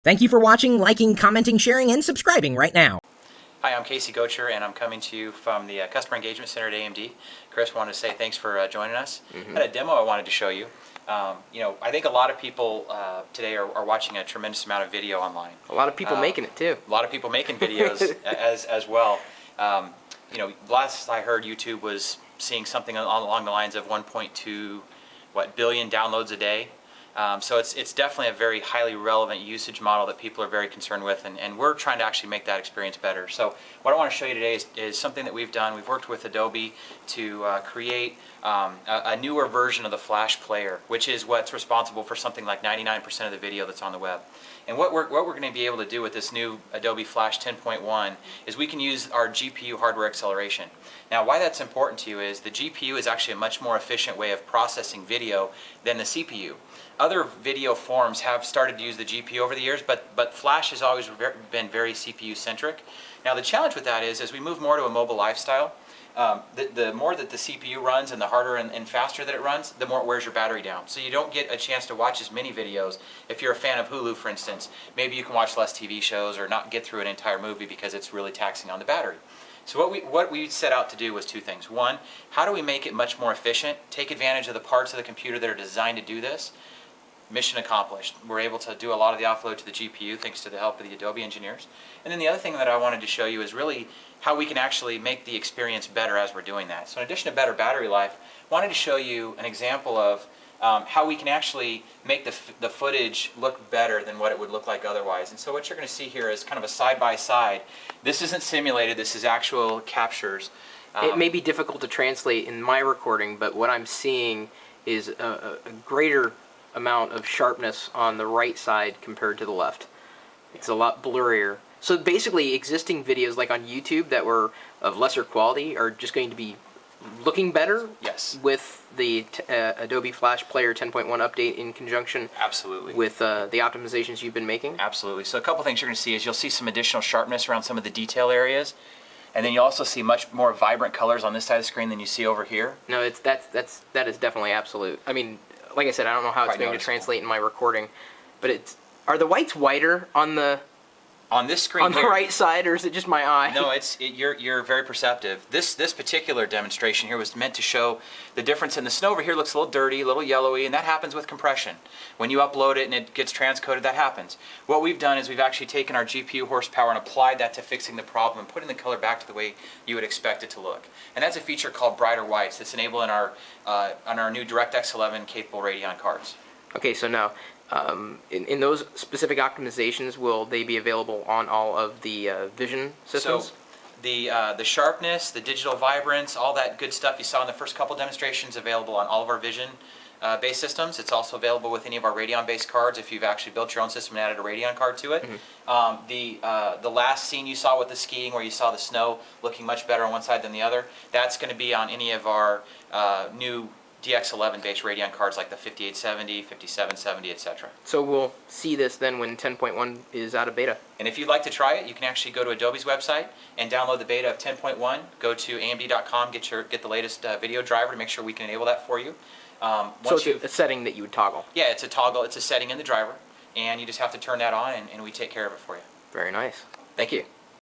Thank you for watching, liking, commenting, sharing, and subscribing right now. Hi, I'm Casey Gocher, and I'm coming to you from the Customer Engagement Center at AMD. Chris, wanted to say thanks for joining us. I had a demo I wanted to show you. I think a lot of people today are watching a tremendous amount of video online. A lot of people making it too. A lot of people making videos as well. Last I heard, YouTube was seeing something along the lines of 1.2 billion downloads a day. So it's definitely a very highly relevant usage model that people are very concerned with, and we're trying to actually make that experience better. So what I want to show you today is something that we've done. We've worked with Adobe to create a newer version of the Flash player, which is what's responsible for something like 99% of the video that's on the web. And what we're going to be able to do with this new Adobe Flash 10.1 is we can use our GPU hardware acceleration. Now, why that's important to you is the GPU is actually a much more efficient way of processing video than the CPU. Other video forms have started to use the GPU over the years, but Flash has always been very CPU centric. Now the challenge with that is, as we move more to a mobile lifestyle, the more that the CPU runs and the harder and faster that it runs, the more it wears your battery down. So you don't get a chance to watch as many videos. If you're a fan of Hulu, for instance, maybe you can watch less TV shows or not get through an entire movie because it's really taxing on the battery. So what we set out to do was two things. One, how do we make it much more efficient, take advantage of the parts of the computer that are designed to do this? Mission accomplished. We're able to do a lot of the offload to the GPU thanks to the help of the Adobe engineers. And then the other thing that I wanted to show you is really how we can actually make the experience better as we're doing that. So in addition to better battery life, I wanted to show you an example of how we can actually make the footage look better than what it would look like otherwise. And so what you're going to see here is kind of a side-by-side. This isn't simulated, this is actual captures. It may be difficult to translate in my recording, but what I'm seeing is a greater amount of sharpness on the right side compared to the left. It's a lot blurrier. So basically existing videos like on YouTube that were of lesser quality are just going to be looking better. Yes. With the Adobe Flash Player 10.1 update in conjunction. Absolutely. With the optimizations you've been making. Absolutely. So a couple things you're going to see is you'll see some additional sharpness around some of the detail areas, and then you'll also see much more vibrant colors on this side of the screen than you see over here. No, that is definitely absolute. I mean, like I said, I don't know how it's going to translate in my recording, but are the whites whiter on the this screen on the right side, or is it just my eye? No, you're very perceptive. This particular demonstration here was meant to show the difference. In the snow over here looks a little dirty, a little yellowy, and that happens with compression. When you upload it and it gets transcoded, that happens. What we've done is we've actually taken our GPU horsepower and applied that to fixing the problem and putting the color back to the way you would expect it to look. And that's a feature called brighter whites that's enabled in our on our new DirectX 11 capable Radeon cards. Okay, so now in those specific optimizations, will they be available on all of the Vision systems? So the sharpness, the digital vibrance, all that good stuff you saw in the first couple demonstrations available on all of our Vision based systems. It's also available with any of our Radeon based cards if you've actually built your own system and added a Radeon card to it. The last scene you saw with the skiing where you saw the snow looking much better on one side than the other, that's going to be on any of our new DX11 based Radeon cards like the 5870, 5770, etc. So we'll see this then when 10.1 is out of beta. And if you'd like to try it, you can actually go to Adobe's website and download the beta of 10.1. Go to AMD.com, get the latest video driver to make sure we can enable that for you. So it's a setting that you would toggle? Yeah, it's a toggle. It's a setting in the driver, and you just have to turn that on, and we take care of it for you. Very nice. Thank you.